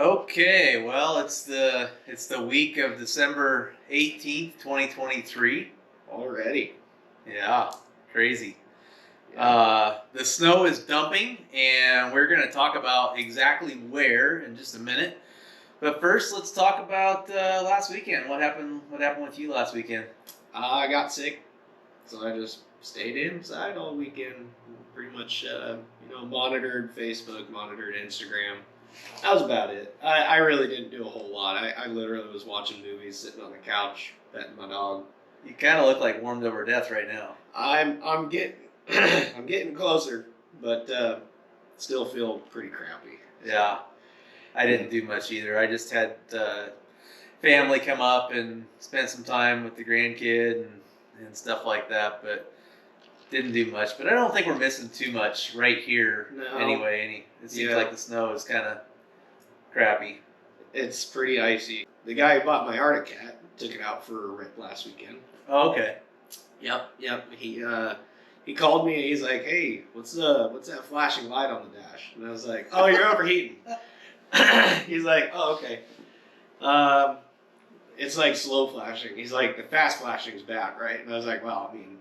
Okay, well, it's the week of December 18th, 2023. Already. Yeah, crazy. Yeah. The snow is dumping, and we're going to talk about exactly where in just a minute. But first, let's talk about last weekend. What happened? What happened with you last weekend? I got sick, so I just stayed inside all weekend. Pretty much, monitored Facebook, monitored Instagram. That was about it. I really didn't do a whole lot. I literally was watching movies, sitting on the couch, petting my dog. You kind of look like warmed over death right now. I'm getting I'm getting closer, but still feel pretty crappy. Yeah, I didn't do much either. I just had family come up and spent some time with the grandkid and stuff like that, but didn't do much. But I don't think we're missing too much right here No. anyway. It seems Yeah. like the snow is kind of crappy. It's pretty icy. The guy who bought my Arctic cat took it out for a rip last weekend. Oh, okay. Yep. He called me and he's like, "Hey, what's that flashing light on the dash?" And I was like, "Oh, you're overheating." He's like, "Oh, okay." It's like slow flashing. He's like, "The fast flashing's bad, right?" And I was like, "Well, I mean,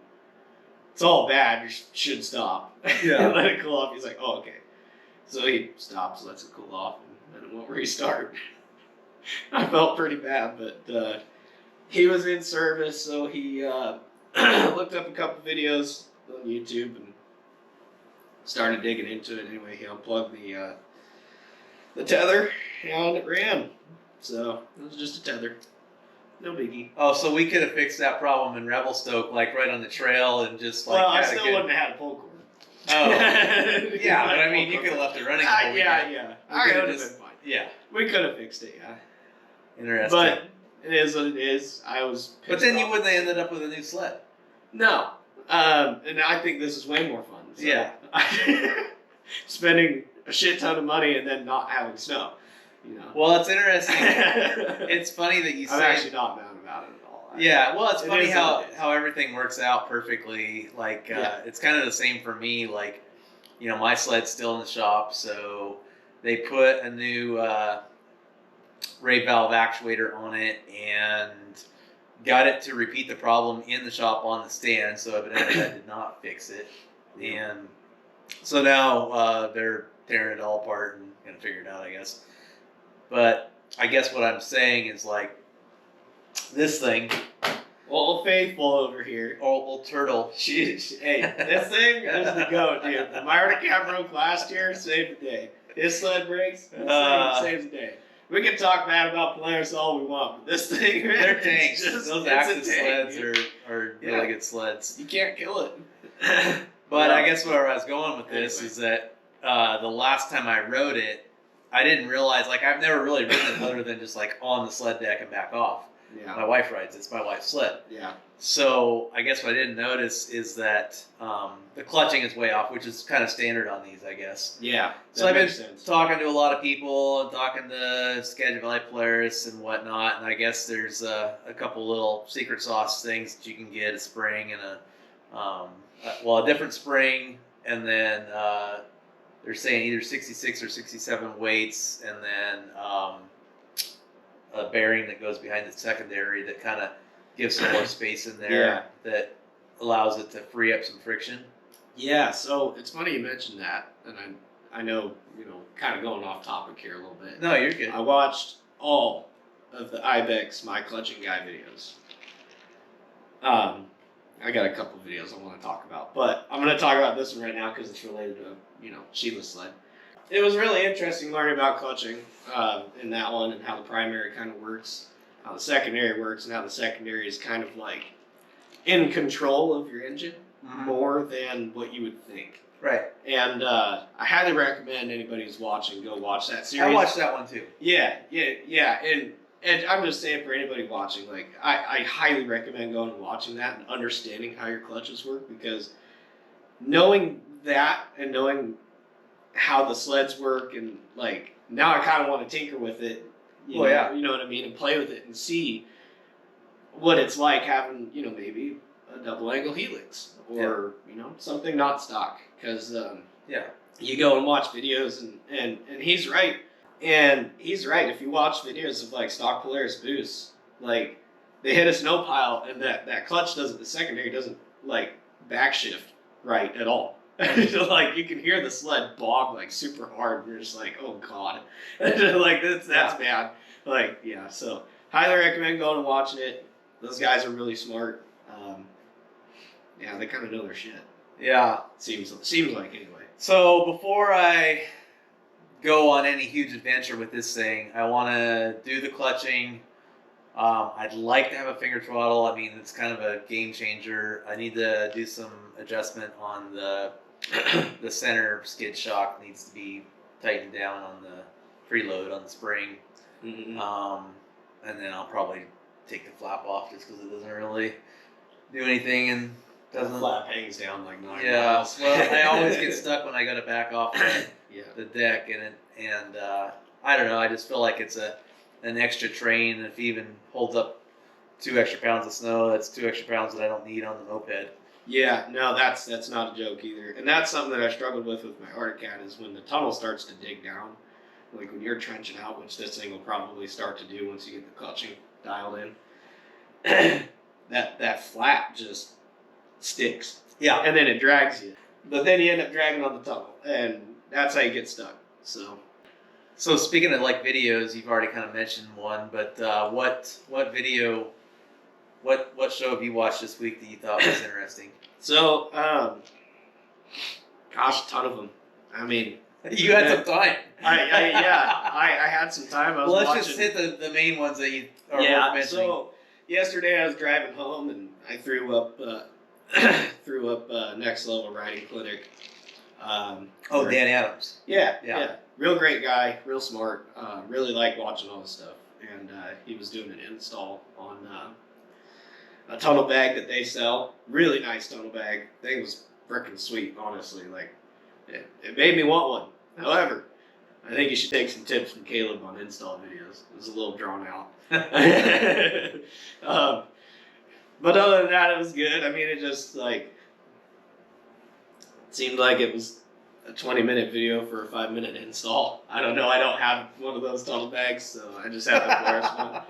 it's all bad. You should stop." Yeah. Let it cool off. He's like, "Oh, okay." So he stops, lets it cool off, and then it won't restart. I felt pretty bad, but he was in service, so he looked up a couple videos on YouTube and started digging into it. Anyway, he unplugged the tether and it ran. So it was just a tether, no biggie. Oh, so we could have fixed that problem in Revelstoke, like right on the trail, and just like. Well, I had a still good- wouldn't have had a pull cord. Oh, yeah, but I mean, you could have left it running. the whole weekend. Yeah. We I could've would have just- been fine. Yeah, We could have fixed it, yeah. interesting. But it is what it is. I was pissed But then you off. wouldn't have ended up with a new sled. No. And I think this is way more fun. So. Yeah. Spending a shit ton of money and then not having snow. You know. Well, it's interesting. It's funny that you I'm say. actually not mad about it at all. Yeah, well, it's It funny is how, what it is. how everything works out perfectly. Like, Yeah. it's kind of the same for me. Like, my sled's still in the shop, so they put a new ray valve actuator on it and got it to repeat the problem in the shop on the stand. So evidently, I did not fix it, and so now they're tearing it all apart and gonna figure it out, I guess. But I guess what I'm saying is like this thing, Well, Faithful over here. old turtle. Hey, this thing is the goat, dude. The Arctic cat broke last year, saved the day. His sled breaks, this thing saves the day. We can talk bad about Polaris all we want, but this thing, They're it's tanks. just- Those it's a Axis tank, sleds dude. are Yeah. really good sleds. You can't kill it. But Yeah. I guess where I was going with this Anyway. is that the last time I rode it, I didn't realize, like, I've never really ridden it other than just like on the sled deck and back off. My Yeah, wife rides it. It's my wife's sled. yeah, So I guess what I didn't notice is that the clutching is way off, which is kind of standard on these, I guess. yeah. So I've been talking to a lot of people and talking to Skagit Valley Polaris and whatnot, and I guess there's a couple little secret sauce things that you can get: a spring and a different spring, and then they're saying either 66 or 67 weights, and then a bearing that goes behind the secondary that kind of gives some more space in there that allows it to free up some friction. Yeah, so it's funny you mentioned that, and I know, kind of going off topic here a little bit. No, you're good. I watched all of the Ibex My Clutching Guy videos. I got a couple videos I want to talk about, but I'm going to talk about this one right now because it's related to, Sheila's sled. It was really interesting learning about clutching in that one and how the primary kind of works, how the secondary works, and how the secondary is kind of like in control of your engine more than what you would think. Right. And I highly recommend anybody who's watching go watch that series. I watched that one too. Yeah. And I'm just saying for anybody watching, like I highly recommend going and watching that and understanding how your clutches work, because knowing that and knowing how the sleds work, and like now I kind of want to tinker with it. You know what I mean, and play with it and see what it's like having, maybe a double angle helix or something not stock, because you go and watch videos and he's right. And he's right. If you watch videos of like stock Polaris boosts, like they hit a snow pile and that clutch doesn't, the secondary doesn't like backshift right at all. Like you can hear the sled bog like super hard. And you're just like, oh god, like that's bad. Like yeah, so highly recommend going and watching it. Those guys are really smart. Yeah, they kind of know their shit. Yeah. Seems like anyway. So before I go on any huge adventure with this thing, I want to do the clutching. I'd like to have a finger throttle. I mean, it's kind of a game changer. I need to do some adjustment on the center skid shock. Needs to be tightened down on the preload on the spring. Mm-hmm. And then I'll probably take the flap off just because it doesn't really do anything and doesn't. The flap hangs down like 9 Yeah. miles. Well, I always get stuck when I go to back off Yeah. the deck, and I don't know. I just feel like it's an extra train. If it even holds up 2 extra pounds of snow, that's 2 extra pounds that I don't need on the moped. Yeah, no, that's not a joke either. And that's something that I struggled with my Arctic Cat is when the tunnel starts to dig down, like when you're trenching out, which this thing will probably start to do once you get the clutching dialed in. that flap just sticks. Yeah. And then it drags you. But then you end up dragging on the tunnel, and that's how you get stuck. So speaking of like videos, you've already kind of mentioned one, but what video, what show have you watched this week that you thought was interesting? So, gosh, a ton of them. I mean, you had some time. I had some time. I was Let's watching. just hit the main ones that you are worth mentioning. So yesterday I was driving home and I threw up Next Level Riding Clinic. Dan Adams. Yeah. Real great guy, real smart. Really like watching all this stuff. And he was doing an install on a tunnel bag that they sell. Really nice tunnel bag. Thing was freaking sweet, honestly. Like, it made me want one. However, I think you should take some tips from Caleb on install videos. It was a little drawn out. But other than that, it was good. I mean, it just like seemed like it was a 20-minute video for a 5-minute install. I don't know. I don't have one of those tunnel bags, so I just have the Polaris one.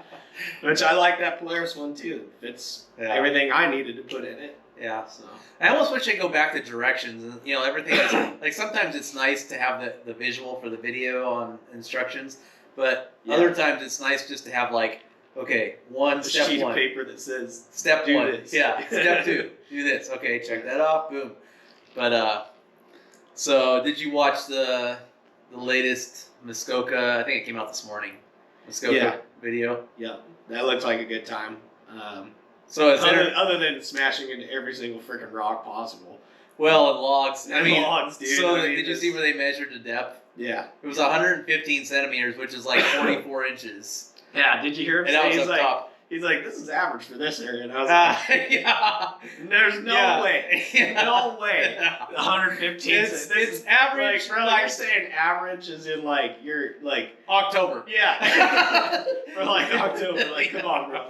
Which I like that Polaris one too. It's everything I needed to put in it. Yeah. So I almost wish I go back to directions and everything is, like sometimes it's nice to have the visual for the video on instructions, but other times it's nice just to have like, okay, a step sheet one. of paper that says Step do 1. this. Yeah. Step 2. Do this. Okay, check that off. Boom. But so did you watch the latest Muskoka? I think it came out this morning. Muskoka video. Yeah, that looks like a good time. So it's other than smashing into every single freaking rock possible. well, and logs. I mean, logs, dude. So I mean, did you see where they measured the depth? Yeah. It was 115 centimeters, which is like 44 inches. Yeah. Did you hear him And say that was up top. He's like, this is average for this area, and I was like, Yeah. there's no way, Yeah. no way. 115. It's average. Like, bro, like you're saying average is in like you're like October. yeah for like October. Like, come on, bro.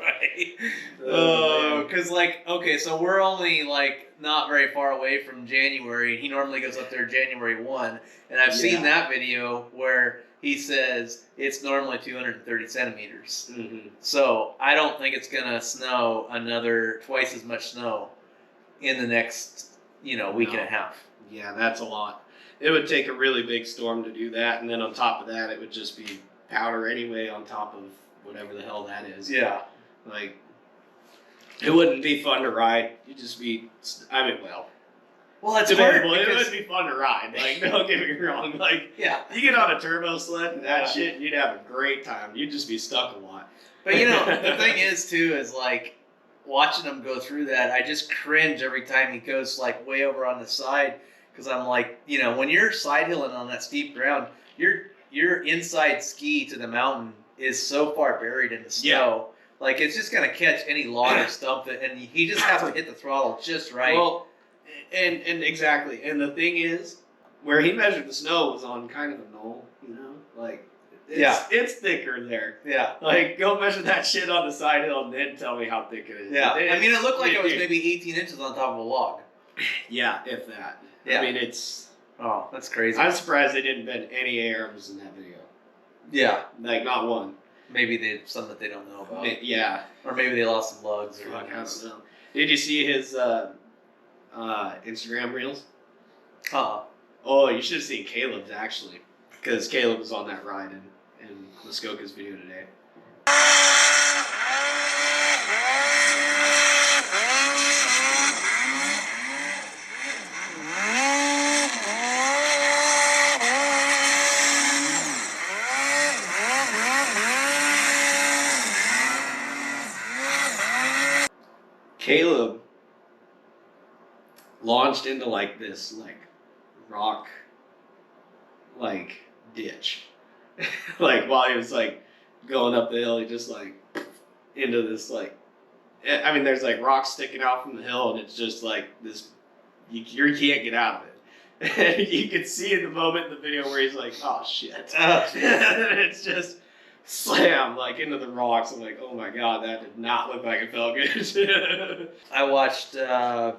Because like, okay, so we're only like not very far away from January, and he normally goes up there January 1, and I've seen that video where he says it's normally 230 centimeters. Mm-hmm. So I don't think it's gonna snow another twice as much snow in the next week and a half. Yeah, that's a lot. It would take a really big storm to do that, and then on top of that, it would just be powder anyway on top of whatever the hell that is. Yeah. Like, it wouldn't be fun to ride. You'd just be, Well, it's debatable. hard It because would be fun to ride. Like, don't get me wrong. Like, you get on a turbo sled and that shit, and you'd have a great time. You'd just be stuck a lot. But the thing is too is like watching him go through that. I just cringe every time he goes like way over on the side because I'm like, when you're side hilling on that steep ground, your inside ski to the mountain is so far buried in the snow. Like it's just gonna catch any log or stump that, and he just has to hit the throttle just right. Well, and exactly. And the thing is, where he measured the snow was on kind of a knoll, like it's thicker there. Yeah. Like go measure that shit on the side hill and then tell me how thick it is. Yeah. I mean, it looked like it was maybe 18 inches on top of a log. Yeah, if that. Yeah. I mean, it's. Oh, that's crazy. I'm surprised they didn't bend any arms in that video. Yeah. Like not one. Maybe they some that they don't know about. Yeah. Or maybe they lost some lugs. Or Fuck, who I knows. don't know. Did you see his Instagram reels? Uh-uh. Oh, you should have seen Caleb's actually, because Caleb was on that ride in Muskoka's video today. Caleb launched into like this like rock like ditch. Like while he was like going up the hill, he just like into this like I mean there's like rocks sticking out from the hill and it's just like this you can't get out of it. And you can see in the moment in the video where he's like, oh shit. And it's just slam like into the rocks. I'm like, oh my god, that did not look like it felt good. I watched the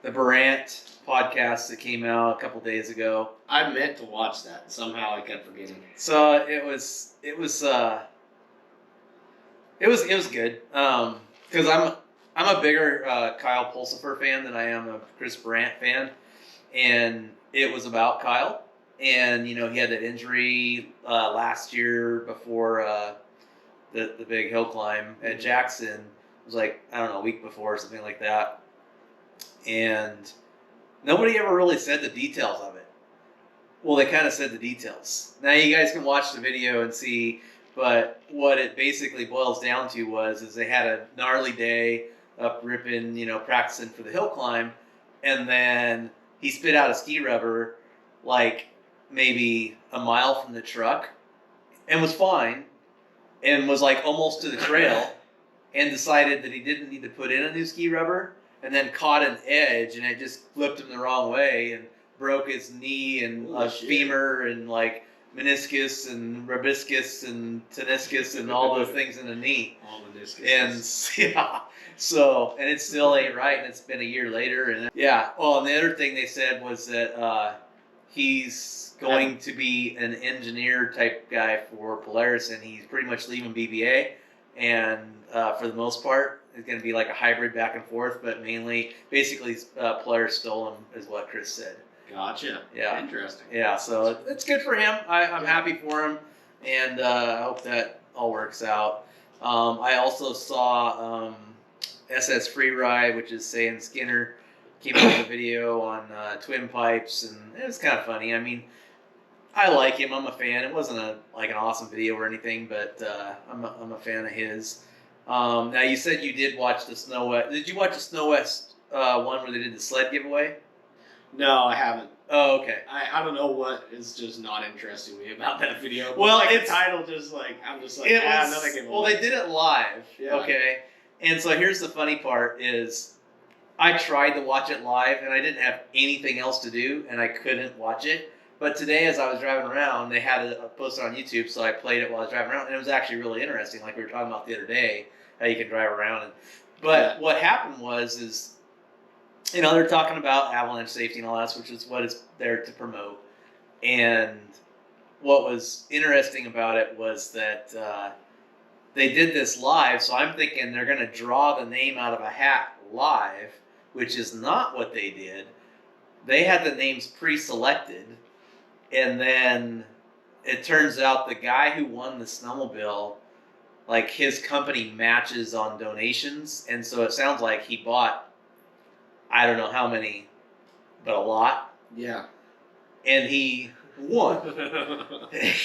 Barant podcast that came out a couple days ago. I meant to watch that. Somehow I kept forgetting. So it was good. Because I'm a bigger Kyle Pulsifer fan than I am a Chris Barant fan, and it was about Kyle. And you know he had that injury last year before the big hill climb at Jackson. It was like I don't know a week before or something like that, and nobody ever really said the details of it. Well, they kind of said the details. Now you guys can watch the video and see. But what it basically boils down to is they had a gnarly day up ripping, practicing for the hill climb, and then he spit out a ski rubber like maybe a mile from the truck and was fine and was like almost to the trail and decided that he didn't need to put in a new ski rubber and then caught an edge and it just flipped him the wrong way and broke his knee and femur and like meniscus and rhabiscus and teniscus and all those things in the knee. All meniscus. And yeah, so and it still ain't right, and it's been a year later. And yeah, well, and the other thing they said was that he's going to be an engineer type guy for Polaris, and he's pretty much leaving BBA, and for the most part, it's going to be like a hybrid back and forth, but mainly, basically, Polaris stole him, is what Chris said. Gotcha. Yeah. Interesting. Yeah, so it's good for him. I'm happy for him, and I hope that all works out. I also saw SS Freeride, which is Say and Skinner, came out with a video on twin pipes, and it was kind of funny. I mean, I like him. I'm a fan. It wasn't an awesome video or anything, but I'm a fan of his. Now, you said you did watch the Snow West. Did you watch the Snow West one where they did the sled giveaway? No, I haven't. Oh, okay. I don't know what is just not interesting me about that video. Well, like it's the title just like I'm just like another giveaway. Well, they did it live. Yeah. Okay. And so here's the funny part is I tried to watch it live and I didn't have anything else to do and I couldn't watch it. But today as I was driving around, they had it posted on YouTube, so I played it while I was driving around and it was actually really interesting, like we were talking about the other day, how you can drive around. But what happened is they're talking about avalanche safety and all that, which is what it's there to promote. And what was interesting about it was that they did this live, so I'm thinking they're going to draw the name out of a hat live, which is not what they did. They had the names pre-selected, and then it turns out the guy who won the snowmobile, like his company matches on donations, and so it sounds like he bought I don't know how many, but a lot. Yeah. And he won.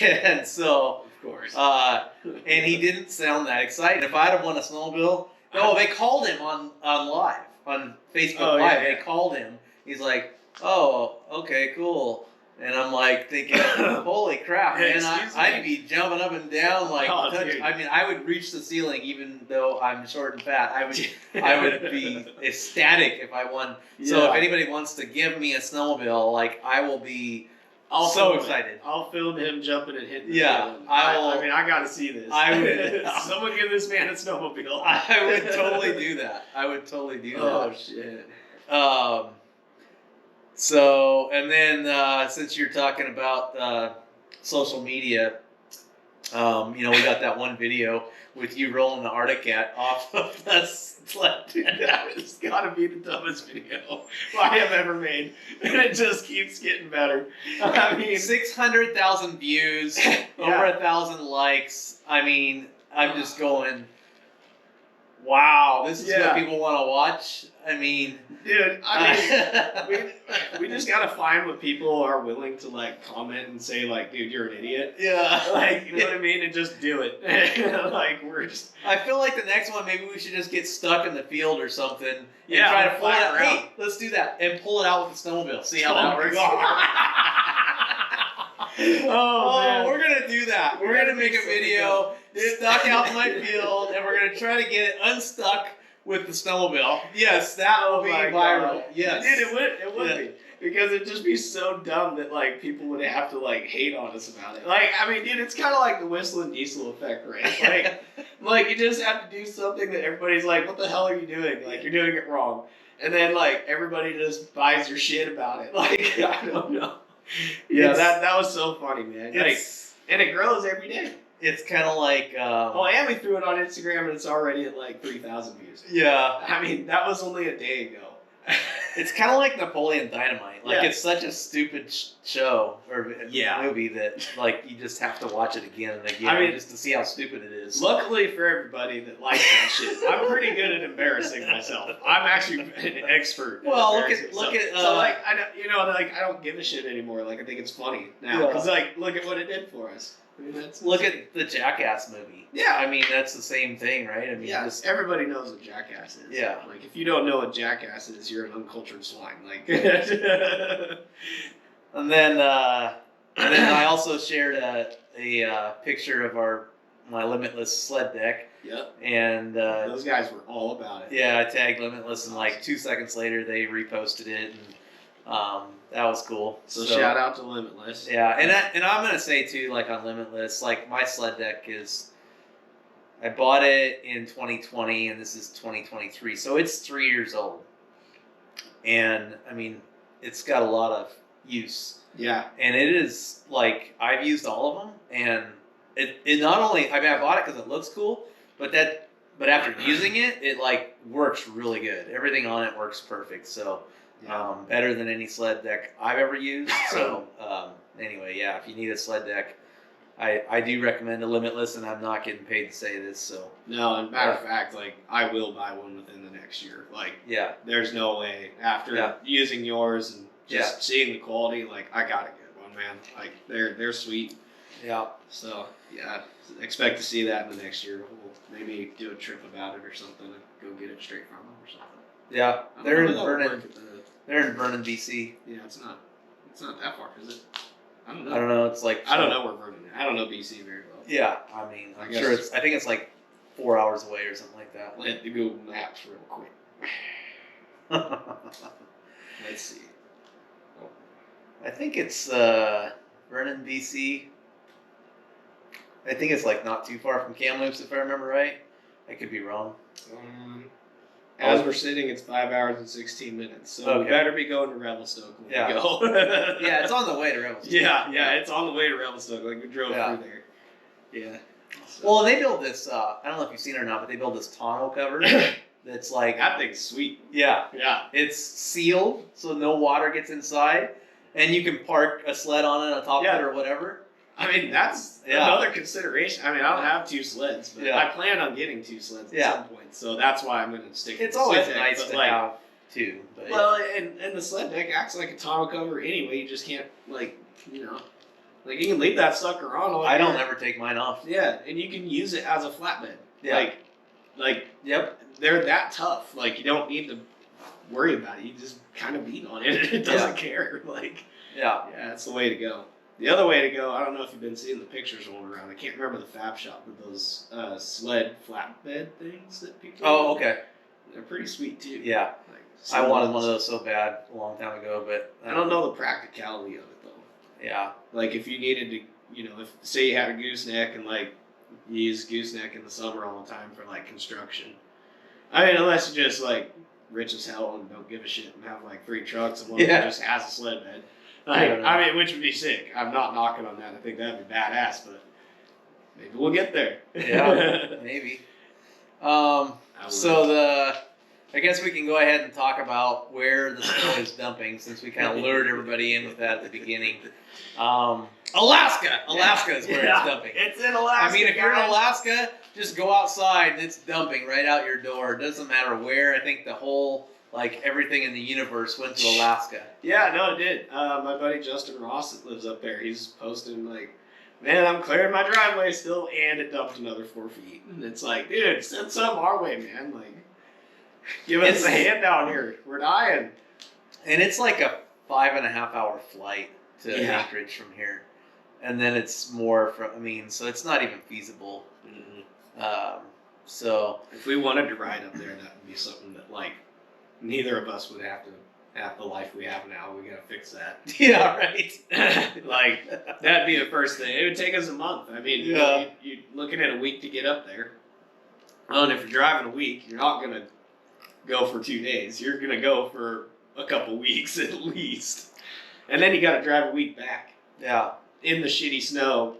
And so, of course. And he didn't sound that excited. If I'd have won a snowmobile, no, they called him on live, on Facebook Live. Yeah. They called him. He's like, oh, okay, cool. And I'm like thinking, holy crap, man! I'd be jumping up and down like. I mean, I would reach the ceiling even though I'm short and fat. I would be ecstatic if I won. Yeah. So if anybody wants to give me a snowmobile, like I will be so excited. I'll film him jumping and hitting. Yeah, I mean, I got to see this. I would. Someone give this man a snowmobile. I would totally do that. Oh shit. So, and then since you're talking about social media, we got that one video with you rolling the Arctic Cat off of the sled. That has got to be the dumbest video I have ever made, and it just keeps getting better. I mean, 600,000 views, over 1,000 likes. I mean, I'm just going, wow, this is what people want to watch. I mean, dude, we just gotta find what people are willing to like comment and say like, dude, you're an idiot. Yeah, like, you know what I mean, and just do it. Like, we're just. I feel like the next one, maybe we should just get stuck in the field or something and Yeah, try to pull it fly out. around. Hey, let's do that and pull it out with the snowmobile. See how that works. Oh, man. We're gonna do that. We're gonna make a video stuck out in my field, and we're gonna try to get it unstuck with the snowmobile. Yes, that will be my viral. God. Yes, Dude, it would be. Because it'd just be so dumb that like people would have to like hate on us about it. Like, I mean, dude, it's kind of like the whistling diesel effect, right? Like you just have to do something that everybody's like, "What the hell are you doing? Like, you're doing it wrong." And then like everybody just buys your shit about it. Like, I don't know. Yeah, that was so funny, man. Like, and it grows every day. It's kind of like. And we threw it on Instagram, and it's already at like 3,000 views. Yeah. I mean, that was only a day ago. It's kind of like Napoleon Dynamite. Like, it's such a stupid show or movie that, like, you just have to watch it again and again just to see how stupid it is. Luckily for everybody that likes that shit, I'm pretty good at embarrassing myself. I'm actually an expert. Well, look at. So like, I don't give a shit anymore. Like, I think it's funny now because like, look at what it did for us. I mean, look at the Jackass movie. Yeah. I mean, that's the same thing, right? I mean, everybody knows what Jackass is. Yeah. Like, if you don't know what Jackass is, you're an uncultured swine. Like. And then I also shared a picture of my Limitless sled deck. Yep. And those guys were all about it. Yeah, I tagged Limitless, and like 2 seconds later, they reposted it, and that was cool. So shout out to Limitless. Yeah, and I'm gonna say too, like on Limitless, like my sled deck I bought it in 2020, and this is 2023, so it's 3 years old. And I mean, it's got a lot of use. Yeah. And it is like I've used all of them, and it not only I bought it because it looks cool, but after using it, it like works really good. Everything on it works perfect. So. Better than any sled deck I've ever used. So anyway, if you need a sled deck, I do recommend a Limitless, and I'm not getting paid to say this. So no, and matter of fact, like I will buy one within the next year. Like there's no way after using yours and just seeing the quality. Like I gotta get one, man. Like they're sweet. Yeah. So expect to see that in the next year. We'll maybe do a trip about it or something and go get it straight from them or something. Yeah, they're in Vernon. They're in Vernon, BC. Yeah, it's not that far, is it? I don't know. I don't know. It's like I don't know where Vernon is. I don't know BC very well. Yeah, I mean, I'm sure it's. I think it's like 4 hours away or something like that. I'll hit the Google Maps real quick. Let's see. Oh. I think it's Vernon, BC. I think it's like not too far from Kamloops, if I remember right. I could be wrong. As we're sitting, it's 5 hours and 16 minutes. So we better be going to Revelstoke when we go. Yeah, it's on the way to Revelstoke. Yeah, it's on the way to Revelstoke. Like, we drove through there. Yeah. So. Well, they build this, I don't know if you've seen it or not, but they build this tonneau cover that's like... That thing's sweet. Yeah. Yeah. It's sealed, so no water gets inside, and you can park a sled on it on top of it or whatever. I mean, that's another consideration. I mean, I don't have 2 sleds, but I plan on getting 2 sleds at some point. So that's why I'm going to stick with It's always nice to like, have 2. But well, and the sled deck acts like a tonneau cover anyway. You just can't, like, you can leave that sucker on. I don't ever take mine off. Yeah, and you can use it as a flatbed. Yeah. Yep. They're that tough. Like, you don't need to worry about it. You just kind of beat on it. It doesn't care. Like, yeah, that's the way to go. The other way to go, I don't know if you've been seeing the pictures rolling around. I can't remember the Fab Shop with those sled flatbed things that people. Oh, okay. They're pretty sweet too. Yeah. I wanted one of those so bad a long time ago, but I don't know the practicality of it though. Yeah. Like if you needed to, if say you had a gooseneck and like you use gooseneck in the summer all the time for like construction. I mean, unless you're just like rich as hell and don't give a shit and have like 3 trucks and one of them just has a sled bed. Like, I mean, which would be sick. I'm not knocking on that. I think that'd be badass, but maybe we'll get there. Yeah, maybe. So I guess we can go ahead and talk about where the snow is dumping, since we kind of lured everybody in with that at the beginning. Alaska is where it's dumping. It's in Alaska. I mean, if you're in Alaska, just go outside and it's dumping right out your door. It doesn't matter where. I think the whole, like, everything in the universe went to Alaska. Yeah, no, it did. My buddy Justin Ross that lives up there, he's posting like, man, I'm clearing my driveway still, and it dumped another 4 feet. And it's like, dude, send some our way, man. Like, give us a hand down here. We're dying. And it's like a 5.5 hour flight to Yeah. Anchorage from here. And then it's more from, so it's not even feasible. So if we wanted to ride up there, that would be something that, like, neither of us would have to have the life we have now. We gotta fix that. yeah, right. Like, that'd be the first thing. It would take us a month. I mean, Yeah. you're looking at a week to get up there. Well, and if you're driving a week, you're not gonna go for 2 days. You're gonna go for a couple weeks at least. And then you gotta drive a week back Yeah. in the shitty snow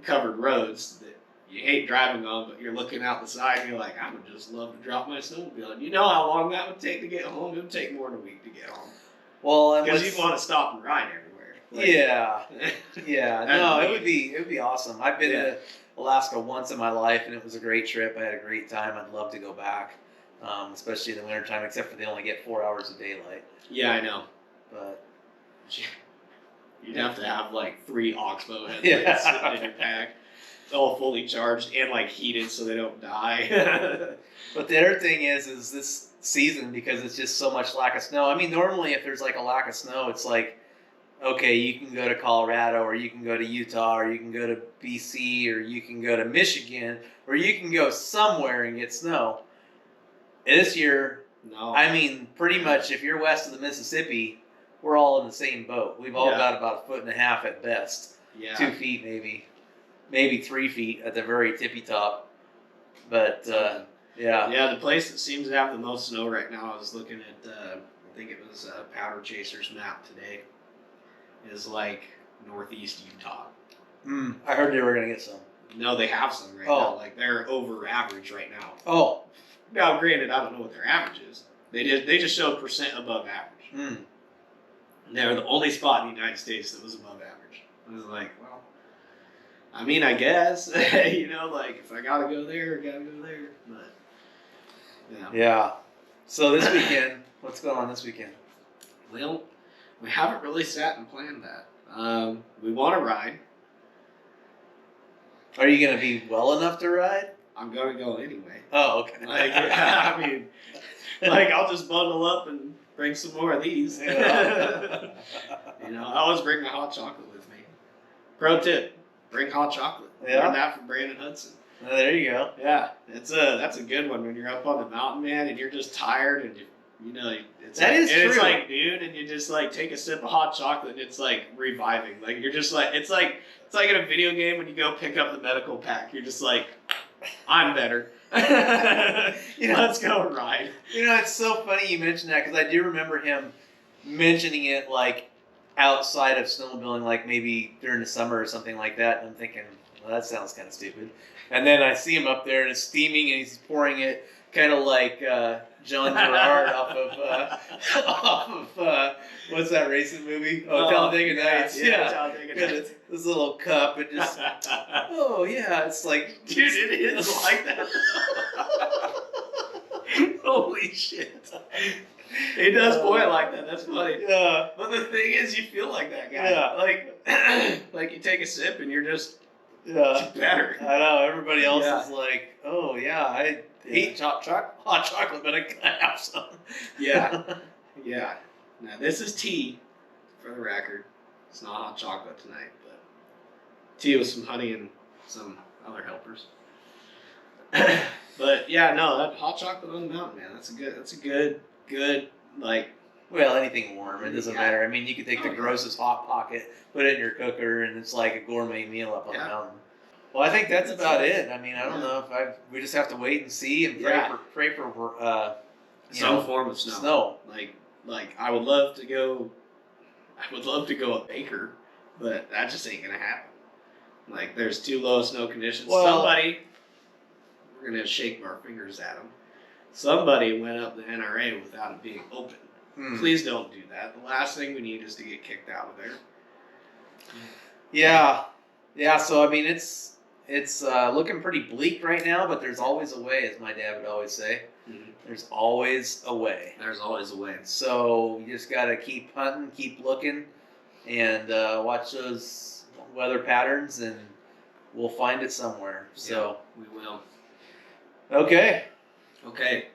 covered roads that you hate driving on, but you're looking out the side and you're like, I would just love to drop my snowmobile. And you know how long that would take to get home? It would take more than a week to get home. Well, and Because you'd want to stop and ride everywhere. Like, yeah. No, it would be awesome. I've been to Alaska once in my life, and it was a great trip. I had a great time. I'd love to go back, especially in the wintertime, except for they only get 4 hours of daylight. Yeah, I know. But you'd have to have like 3 Oxbow headlights sitting in your pack, all fully charged and like heated so they don't die. But the other thing is this season, because it's just so much lack of snow. I mean, normally if there's like a lack of snow, it's like, okay, you can go to Colorado, or you can go to Utah, or you can go to BC, or you can go to Michigan, or you can go somewhere and get snow. This year, no. I mean, pretty much if you're west of the Mississippi, we're all in the same boat. We've all got about 1.5 feet at best. Yeah. 2 feet maybe 3 feet at the very tippy top. But yeah. Yeah, the place that seems to have the most snow right now, I was looking at, I think it was Powder Chaser's map today, is like northeast Utah. I heard they were going to get some. No, they have some right now. Like, they're over average right now. Oh. Now, granted, I don't know what their average is. They just showed percent above average. They're the only spot in the United States that was above average. I was like, well, I mean, I guess, you know, like, if I gotta go there, I gotta go there. But, yeah. So this weekend, what's going on this weekend? Well, we haven't really sat and planned that. We want to ride. Are you going to be well enough to ride? I'm going to go anyway. Oh, okay. Like, I mean, like, I'll just bundle up and bring some more of these. Yeah. You know, I always bring my hot chocolate with me. Pro tip, bring hot chocolate. Yeah. Learned that from Brandon Hudson. Oh, there you go. Yeah, that's a good one when you're up on the mountain, man, and you're just tired and you know it's that like, is and true. It's like noon, and you just like take a sip of hot chocolate, and it's like reviving. Like you're just like it's like in a video game when you go pick up the medical pack. You're just like, I'm better. Let's go ride. You know, it's so funny you mentioned that, because I do remember him mentioning it like outside of snowmobiling, like maybe during the summer or something like that. And I'm thinking, well, that sounds kind of stupid. And then I see him up there and it's steaming and he's pouring it kind of like John Gerard off of what's that racing movie? Oh, Talladega Nights. Yeah. Talladega Yeah, Nights. this little cup and just, oh yeah, it's like, Dude, it is like that. Holy shit. It does boil like that. That's funny. Yeah. But the thing is, you feel like that guy. Yeah. Like you take a sip and you're just Yeah. better. I know. Everybody else Yeah. is like, oh yeah, I hate hot chocolate, but I can have some. Yeah. Yeah. Now this is tea, for the record. It's not hot chocolate tonight, but tea with some honey and some other helpers. But yeah, no, that hot chocolate on the mountain, man. That's a good like. Well, anything warm, it doesn't Yeah. matter. I mean, you could take the Oh, yeah. grossest hot pocket, put it in your cooker, and it's like a gourmet meal up on Yeah. the mountain. Well, I think that's That's about it. it. I mean, I don't Yeah. know if we just have to wait and see and pray Yeah. for Some form of snow. snow. Like I would love to go I would love to go with Baker, but that just ain't gonna happen. Like, there's too low snow conditions. Well- Somebody, we're gonna shake our fingers at them. Somebody went up the NRA without it being open. Hmm. Please don't do that. The last thing we need is to get kicked out of there. Yeah, yeah. So I mean, it's looking pretty bleak right now, but there's always a way, as my dad would always say. Mhm. There's always a way. There's always a way. So you just gotta keep hunting, keep looking, and watch those weather patterns, and we'll find it somewhere. So We will. okay. Okay.